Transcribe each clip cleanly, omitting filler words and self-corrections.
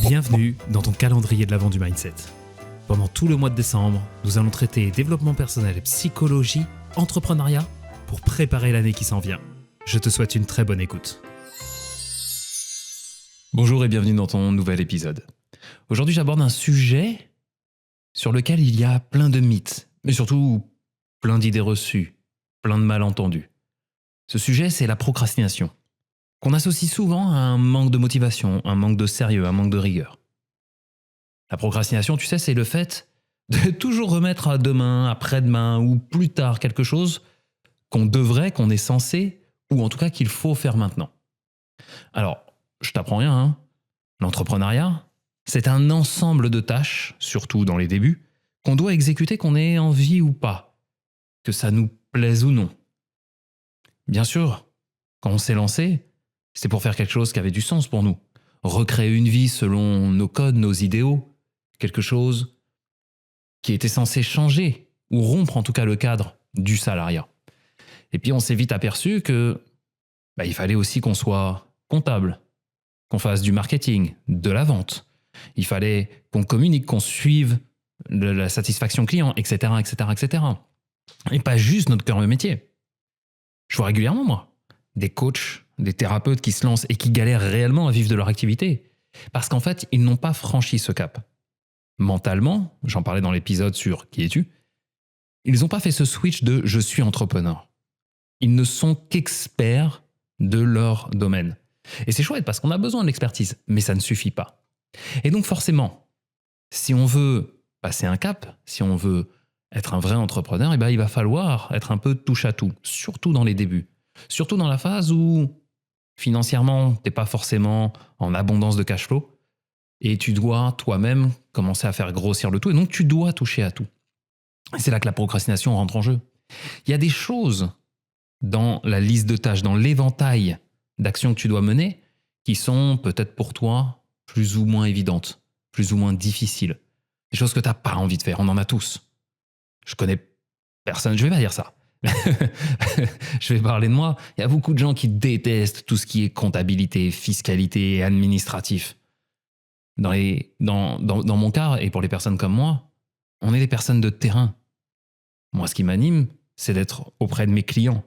Bienvenue dans ton calendrier de l'Avent du Mindset. Pendant tout le mois de décembre, nous allons traiter développement personnel, psychologie, entrepreneuriat pour préparer l'année qui s'en vient. Je te souhaite une très bonne écoute. Bonjour et bienvenue dans ton nouvel épisode. Aujourd'hui, j'aborde un sujet sur lequel il y a plein de mythes, mais surtout plein d'idées reçues, plein de malentendus. Ce sujet, c'est la procrastination, qu'on associe souvent à un manque de motivation, un manque de sérieux, un manque de rigueur. La procrastination, tu sais, c'est le fait de toujours remettre à demain, après-demain ou plus tard quelque chose qu'on devrait, qu'on est censé, ou en tout cas qu'il faut faire maintenant. Alors, je t'apprends rien, hein. L'entrepreneuriat, c'est un ensemble de tâches, surtout dans les débuts, qu'on doit exécuter qu'on ait envie ou pas, que ça nous plaise ou non. Bien sûr, quand on s'est lancé, c'est pour faire quelque chose qui avait du sens pour nous. Recréer une vie selon nos codes, nos idéaux, quelque chose qui était censé changer, ou rompre en tout cas le cadre du salariat. Et puis on s'est vite aperçu que il fallait aussi qu'on soit comptable, qu'on fasse du marketing, de la vente. Il fallait qu'on communique, qu'on suive la satisfaction client, etc., etc., etc. Et pas juste notre cœur de métier. Je vois régulièrement, moi, des coachs, des thérapeutes qui se lancent et qui galèrent réellement à vivre de leur activité. Parce qu'en fait, ils n'ont pas franchi ce cap. Mentalement, j'en parlais dans l'épisode sur Qui es-tu, ils n'ont pas fait ce switch de « je suis entrepreneur ». Ils ne sont qu'experts de leur domaine. Et c'est chouette parce qu'on a besoin de l'expertise, mais ça ne suffit pas. Et donc forcément, si on veut passer un cap, si on veut être un vrai entrepreneur, il va falloir être un peu touche à tout, surtout dans les débuts. Surtout dans la phase où financièrement, tu n'es pas forcément en abondance de cash flow et tu dois toi-même commencer à faire grossir le tout et donc tu dois toucher à tout. Et c'est là que la procrastination rentre en jeu. Il y a des choses dans la liste de tâches, dans l'éventail d'actions que tu dois mener qui sont peut-être pour toi plus ou moins évidentes, plus ou moins difficiles. Des choses que tu n'as pas envie de faire, on en a tous. Je connais personne, je vais pas dire ça. Je vais parler de moi. Il y a beaucoup de gens qui détestent tout ce qui est comptabilité, fiscalité et administratif. Dans mon cas, et pour les personnes comme moi, on est des personnes de terrain. Moi, ce qui m'anime, c'est d'être auprès de mes clients.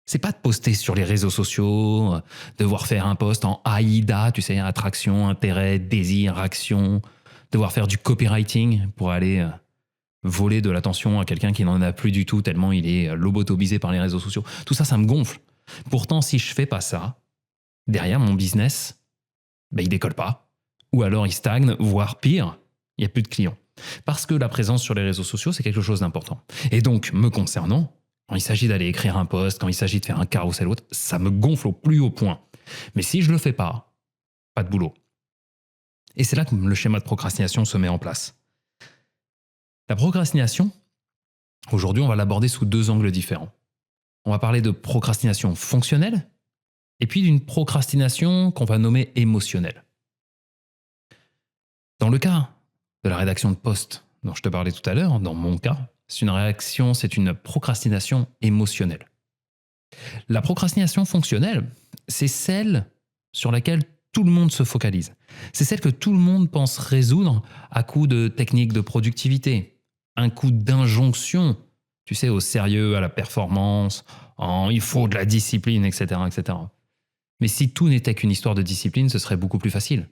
C'est pas de poster sur les réseaux sociaux, devoir faire un post en AIDA, tu sais, attraction, intérêt, désir, action, devoir faire du copywriting pour aller voler de l'attention à quelqu'un qui n'en a plus du tout tellement il est lobotomisé par les réseaux sociaux. Tout ça, ça me gonfle. Pourtant, si je fais pas ça, derrière mon business, il décolle pas. Ou alors il stagne, voire pire, il n'y a plus de clients. Parce que la présence sur les réseaux sociaux, c'est quelque chose d'important. Et donc, me concernant, quand il s'agit d'aller écrire un post, quand il s'agit de faire un carrousel ou autre, ça me gonfle au plus haut point. Mais si je le fais pas de boulot. Et c'est là que le schéma de procrastination se met en place. La procrastination, aujourd'hui, on va l'aborder sous deux angles différents. On va parler de procrastination fonctionnelle et puis d'une procrastination qu'on va nommer émotionnelle. Dans le cas de la rédaction de post dont je te parlais tout à l'heure, dans mon cas, c'est une procrastination émotionnelle. La procrastination fonctionnelle, c'est celle sur laquelle tout le monde se focalise. C'est celle que tout le monde pense résoudre à coup de techniques de productivité, un coup d'injonction, tu sais, au sérieux, à la performance, il faut de la discipline, etc., etc. Mais si tout n'était qu'une histoire de discipline, ce serait beaucoup plus facile.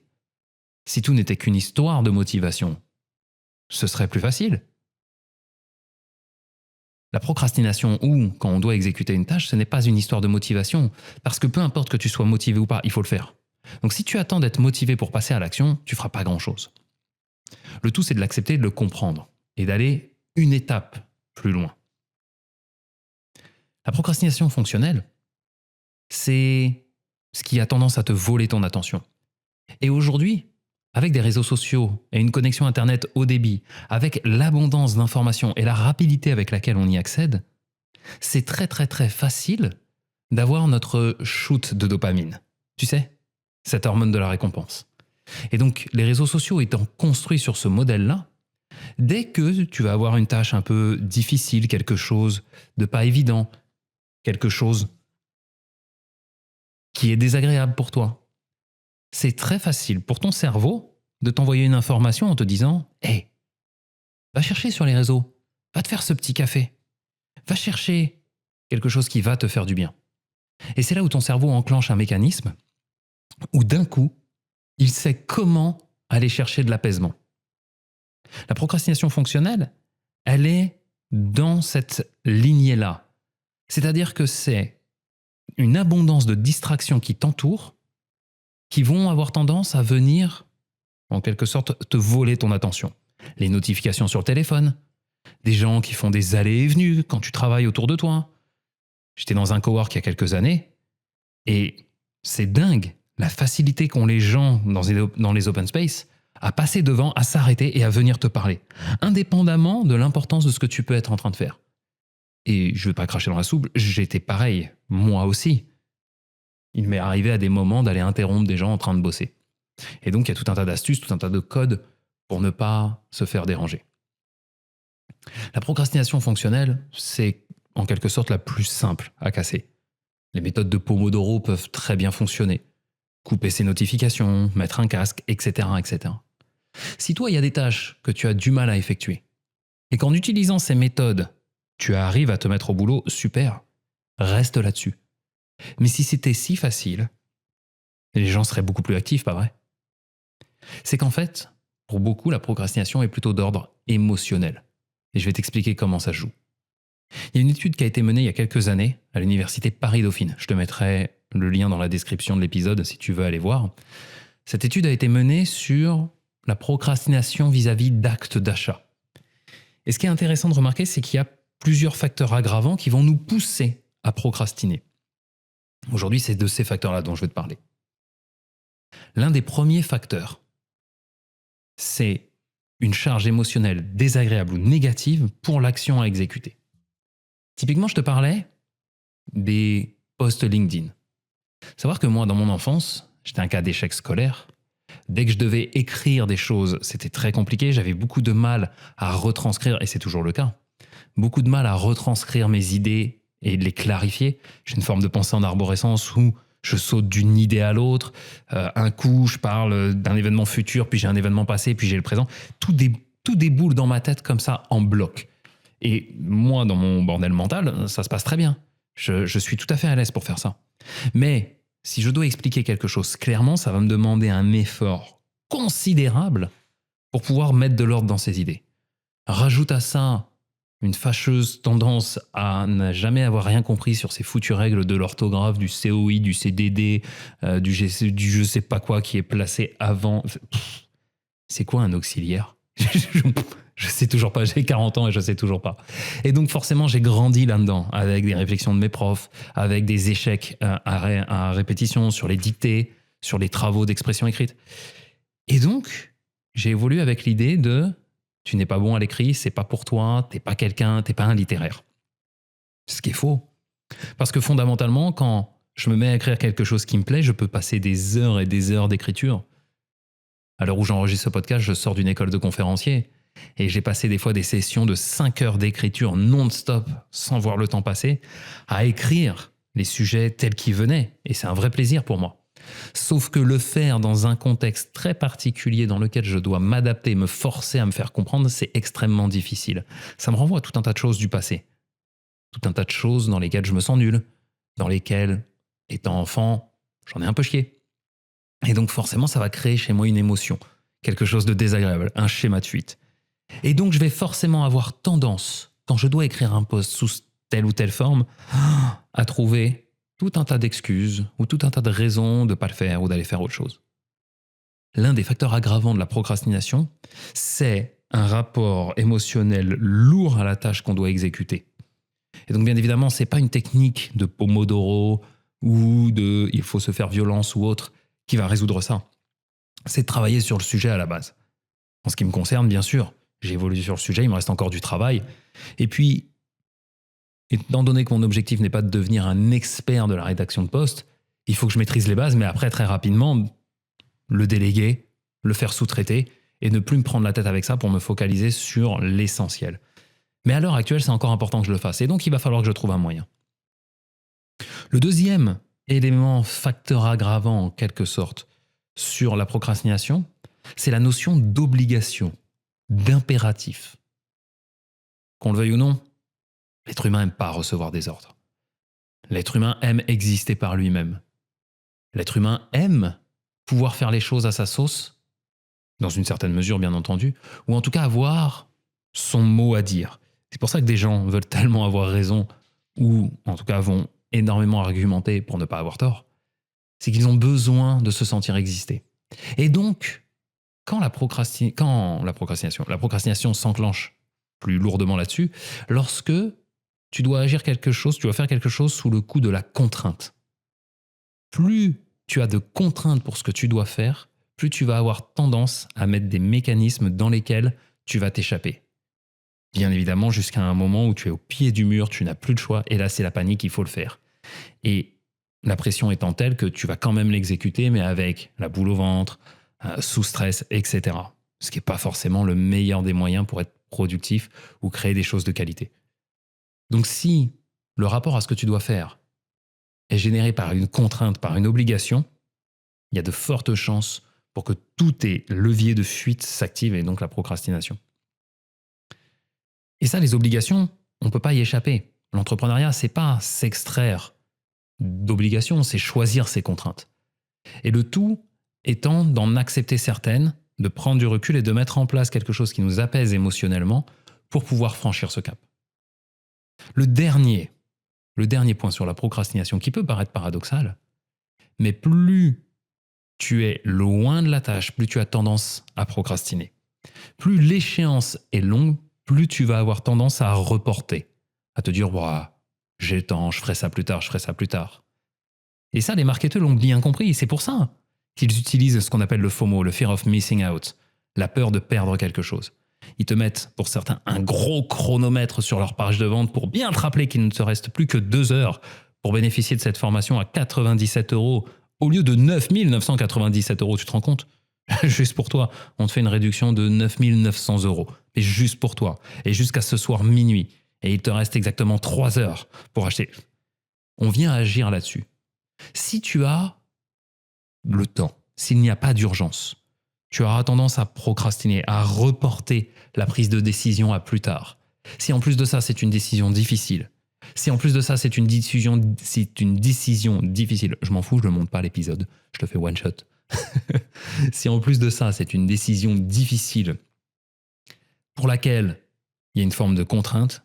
Si tout n'était qu'une histoire de motivation, ce serait plus facile. La procrastination ou quand on doit exécuter une tâche, ce n'est pas une histoire de motivation. Parce que peu importe que tu sois motivé ou pas, il faut le faire. Donc si tu attends d'être motivé pour passer à l'action, tu ne feras pas grand-chose. Le tout, c'est de l'accepter, de le comprendre et d'aller une étape plus loin. La procrastination fonctionnelle, c'est ce qui a tendance à te voler ton attention. Et aujourd'hui, avec des réseaux sociaux et une connexion Internet haut débit, avec l'abondance d'informations et la rapidité avec laquelle on y accède, c'est très très très facile d'avoir notre shoot de dopamine. Tu sais, cette hormone de la récompense. Et donc, les réseaux sociaux étant construits sur ce modèle-là, dès que tu vas avoir une tâche un peu difficile, quelque chose de pas évident, quelque chose qui est désagréable pour toi, c'est très facile pour ton cerveau de t'envoyer une information en te disant « Hey, va chercher sur les réseaux, va te faire ce petit café, va chercher quelque chose qui va te faire du bien. » Et c'est là où ton cerveau enclenche un mécanisme où d'un coup, il sait comment aller chercher de l'apaisement. La procrastination fonctionnelle, elle est dans cette lignée-là. C'est-à-dire que c'est une abondance de distractions qui t'entourent, qui vont avoir tendance à venir, en quelque sorte, te voler ton attention. Les notifications sur le téléphone, des gens qui font des allées et venues quand tu travailles autour de toi. J'étais dans un cowork il y a quelques années, et c'est dingue la facilité qu'ont les gens dans les open space à passer devant, à s'arrêter et à venir te parler, indépendamment de l'importance de ce que tu peux être en train de faire. Et je ne veux pas cracher dans la soupe, j'étais pareil, moi aussi. Il m'est arrivé à des moments d'aller interrompre des gens en train de bosser. Et donc, il y a tout un tas d'astuces, tout un tas de codes pour ne pas se faire déranger. La procrastination fonctionnelle, c'est en quelque sorte la plus simple à casser. Les méthodes de Pomodoro peuvent très bien fonctionner. Couper ses notifications, mettre un casque, etc., etc. Si toi, il y a des tâches que tu as du mal à effectuer, et qu'en utilisant ces méthodes, tu arrives à te mettre au boulot, super, reste là-dessus. Mais si c'était si facile, les gens seraient beaucoup plus actifs, pas vrai? C'est qu'en fait, pour beaucoup, la procrastination est plutôt d'ordre émotionnel. Et je vais t'expliquer comment ça se joue. Il y a une étude qui a été menée il y a quelques années à l'université Paris-Dauphine. Je te mettrai le lien dans la description de l'épisode si tu veux aller voir. Cette étude a été menée sur la procrastination vis-à-vis d'actes d'achat. Et ce qui est intéressant de remarquer, c'est qu'il y a plusieurs facteurs aggravants qui vont nous pousser à procrastiner. Aujourd'hui, c'est de ces facteurs-là dont je vais te parler. L'un des premiers facteurs, c'est une charge émotionnelle désagréable ou négative pour l'action à exécuter. Typiquement, je te parlais des posts LinkedIn. Savoir que moi, dans mon enfance, j'étais un cas d'échec scolaire. Dès que je devais écrire des choses, c'était très compliqué. J'avais beaucoup de mal à retranscrire, et c'est toujours le cas, beaucoup de mal à retranscrire mes idées et de les clarifier. J'ai une forme de pensée en arborescence où je saute d'une idée à l'autre. Un coup, je parle d'un événement futur, puis j'ai un événement passé, puis j'ai le présent. Tout déboule dans ma tête comme ça, en bloc. Et moi, dans mon bordel mental, ça se passe très bien. Je suis tout à fait à l'aise pour faire ça. Mais si je dois expliquer quelque chose clairement, ça va me demander un effort considérable pour pouvoir mettre de l'ordre dans ces idées. Rajoute à ça une fâcheuse tendance à ne jamais avoir rien compris sur ces foutues règles de l'orthographe, du COI, du CDD, du je sais pas quoi qui est placé avant. C'est quoi un auxiliaire? Je sais toujours pas, j'ai 40 ans et je sais toujours pas. Et donc forcément, j'ai grandi là-dedans, avec des réflexions de mes profs, avec des échecs à répétition sur les dictées, sur les travaux d'expression écrite. Et donc, j'ai évolué avec l'idée de « tu n'es pas bon à l'écrit, c'est pas pour toi, t'es pas quelqu'un, t'es pas un littéraire ». Ce qui est faux. Parce que fondamentalement, quand je me mets à écrire quelque chose qui me plaît, je peux passer des heures et des heures d'écriture. À l'heure où j'enregistre ce podcast, je sors d'une école de conférencier. Et j'ai passé des fois des sessions de 5 heures d'écriture non-stop, sans voir le temps passer, à écrire les sujets tels qu'ils venaient. Et c'est un vrai plaisir pour moi. Sauf que le faire dans un contexte très particulier dans lequel je dois m'adapter, me forcer à me faire comprendre, c'est extrêmement difficile. Ça me renvoie à tout un tas de choses du passé. Tout un tas de choses dans lesquelles je me sens nul, dans lesquelles, étant enfant, j'en ai un peu chié. Et donc forcément, ça va créer chez moi une émotion, quelque chose de désagréable, un schéma de fuite. Et donc, je vais forcément avoir tendance, quand je dois écrire un post sous telle ou telle forme, à trouver tout un tas d'excuses ou tout un tas de raisons de ne pas le faire ou d'aller faire autre chose. L'un des facteurs aggravants de la procrastination, c'est un rapport émotionnel lourd à la tâche qu'on doit exécuter. Et donc, bien évidemment, ce n'est pas une technique de Pomodoro ou de « il faut se faire violence » ou autre qui va résoudre ça. C'est de travailler sur le sujet à la base. En ce qui me concerne, bien sûr, j'ai évolué sur le sujet, il me reste encore du travail. Et puis, étant donné que mon objectif n'est pas de devenir un expert de la rédaction de poste, il faut que je maîtrise les bases, mais après, très rapidement, le déléguer, le faire sous-traiter et ne plus me prendre la tête avec ça pour me focaliser sur l'essentiel. Mais à l'heure actuelle, c'est encore important que je le fasse. Et donc, il va falloir que je trouve un moyen. Le deuxième élément, facteur aggravant en quelque sorte, sur la procrastination, c'est la notion d'obligation, d'impératif. Qu'on le veuille ou non, l'être humain n'aime pas recevoir des ordres. L'être humain aime exister par lui-même. L'être humain aime pouvoir faire les choses à sa sauce, dans une certaine mesure bien entendu, ou en tout cas avoir son mot à dire. C'est pour ça que des gens veulent tellement avoir raison, ou en tout cas vont énormément argumenter pour ne pas avoir tort, c'est qu'ils ont besoin de se sentir exister. Et donc, quand la procrastination s'enclenche plus lourdement là-dessus, lorsque tu dois agir quelque chose, tu dois faire quelque chose sous le coup de la contrainte. Plus tu as de contraintes pour ce que tu dois faire, plus tu vas avoir tendance à mettre des mécanismes dans lesquels tu vas t'échapper. Bien évidemment, jusqu'à un moment où tu es au pied du mur, tu n'as plus de choix, et là c'est la panique, il faut le faire. Et la pression étant telle que tu vas quand même l'exécuter, mais avec la boule au ventre, sous stress, etc. Ce qui n'est pas forcément le meilleur des moyens pour être productif ou créer des choses de qualité. Donc si le rapport à ce que tu dois faire est généré par une contrainte, par une obligation, il y a de fortes chances pour que tous tes leviers de fuite s'activent et donc la procrastination. Et ça, les obligations, on ne peut pas y échapper. L'entrepreneuriat, c'est pas s'extraire d'obligations, c'est choisir ses contraintes. Et le tout étant d'en accepter certaines, de prendre du recul et de mettre en place quelque chose qui nous apaise émotionnellement pour pouvoir franchir ce cap. Le dernier point sur la procrastination, qui peut paraître paradoxal, mais plus tu es loin de la tâche, plus tu as tendance à procrastiner. Plus l'échéance est longue, plus tu vas avoir tendance à reporter, à te dire « j'ai le temps, je ferai ça plus tard, je ferai ça plus tard ». Et ça, les marketeurs l'ont bien compris, c'est pour ça qu'ils utilisent ce qu'on appelle le FOMO, le Fear of Missing Out, la peur de perdre quelque chose. Ils te mettent, pour certains, un gros chronomètre sur leur page de vente pour bien te rappeler qu'il ne te reste plus que 2 heures pour bénéficier de cette formation à 97 € au lieu de 9 997 €. Tu te rends compte ? Juste pour toi, on te fait une réduction de 9 900 €. Et juste pour toi. Et jusqu'à ce soir minuit. Et il te reste exactement 3 heures pour acheter. On vient agir là-dessus. Si tu as le temps, s'il n'y a pas d'urgence, tu auras tendance à procrastiner, à reporter la prise de décision à plus tard. Si en plus de ça, c'est une décision difficile, si en plus de ça, c'est une décision difficile, je m'en fous, je ne monte pas l'épisode, je te fais one shot. Si en plus de ça, c'est une décision difficile pour laquelle il y a une forme de contrainte,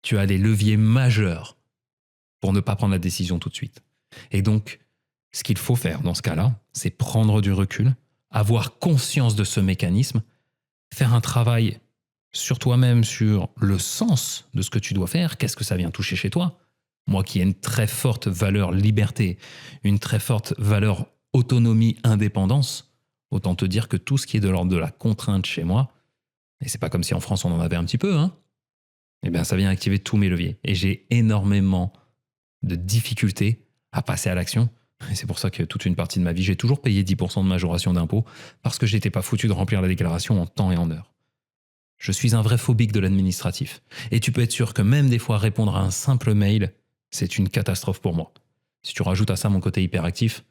tu as des leviers majeurs pour ne pas prendre la décision tout de suite. Et donc, ce qu'il faut faire dans ce cas-là, c'est prendre du recul, avoir conscience de ce mécanisme, faire un travail sur toi-même, sur le sens de ce que tu dois faire, qu'est-ce que ça vient toucher chez toi. Moi qui ai une très forte valeur liberté, une très forte valeur autonomie, indépendance, autant te dire que tout ce qui est de l'ordre de la contrainte chez moi, et c'est pas comme si en France on en avait un petit peu, eh bien ça vient activer tous mes leviers. Et j'ai énormément de difficultés à passer à l'action. Et c'est pour ça que toute une partie de ma vie, j'ai toujours payé 10% de majoration d'impôt parce que j'étais pas foutu de remplir la déclaration en temps et en heure. Je suis un vrai phobique de l'administratif. Et tu peux être sûr que même des fois répondre à un simple mail, c'est une catastrophe pour moi. Si tu rajoutes à ça mon côté hyperactif,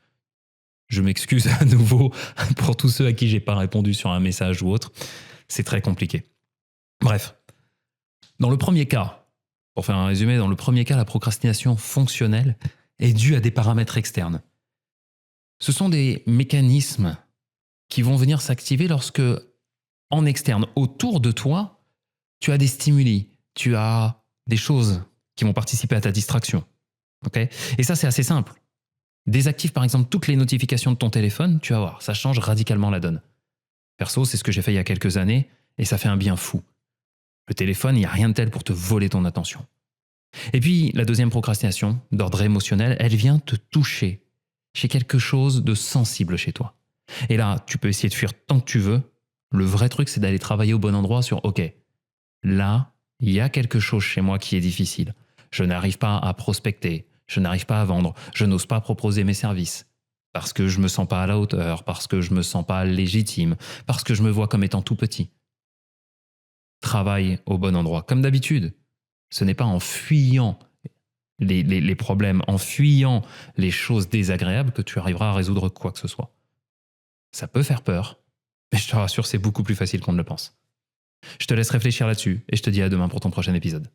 je m'excuse à nouveau pour tous ceux à qui j'ai pas répondu sur un message ou autre. C'est très compliqué. Bref. Dans le premier cas, pour faire un résumé, dans le premier cas, la procrastination fonctionnelle est due à des paramètres externes. Ce sont des mécanismes qui vont venir s'activer lorsque, en externe, autour de toi, tu as des stimuli, tu as des choses qui vont participer à ta distraction. Okay ? Et ça, c'est assez simple. Désactive par exemple toutes les notifications de ton téléphone, tu vas voir, ça change radicalement la donne. Perso, c'est ce que j'ai fait il y a quelques années et ça fait un bien fou. Le téléphone, il n'y a rien de tel pour te voler ton attention. Et puis, la deuxième procrastination, d'ordre émotionnel, elle vient te toucher chez quelque chose de sensible chez toi. Et là, tu peux essayer de fuir tant que tu veux. Le vrai truc, c'est d'aller travailler au bon endroit sur « Ok, là, il y a quelque chose chez moi qui est difficile. Je n'arrive pas à prospecter, je n'arrive pas à vendre, je n'ose pas proposer mes services. Parce que je ne me sens pas à la hauteur, parce que je ne me sens pas légitime, parce que je me vois comme étant tout petit. » Travaille au bon endroit, comme d'habitude. Ce n'est pas en fuyant les problèmes, en fuyant les choses désagréables que tu arriveras à résoudre quoi que ce soit. Ça peut faire peur, mais je te rassure, c'est beaucoup plus facile qu'on ne le pense. Je te laisse réfléchir là-dessus et je te dis à demain pour ton prochain épisode.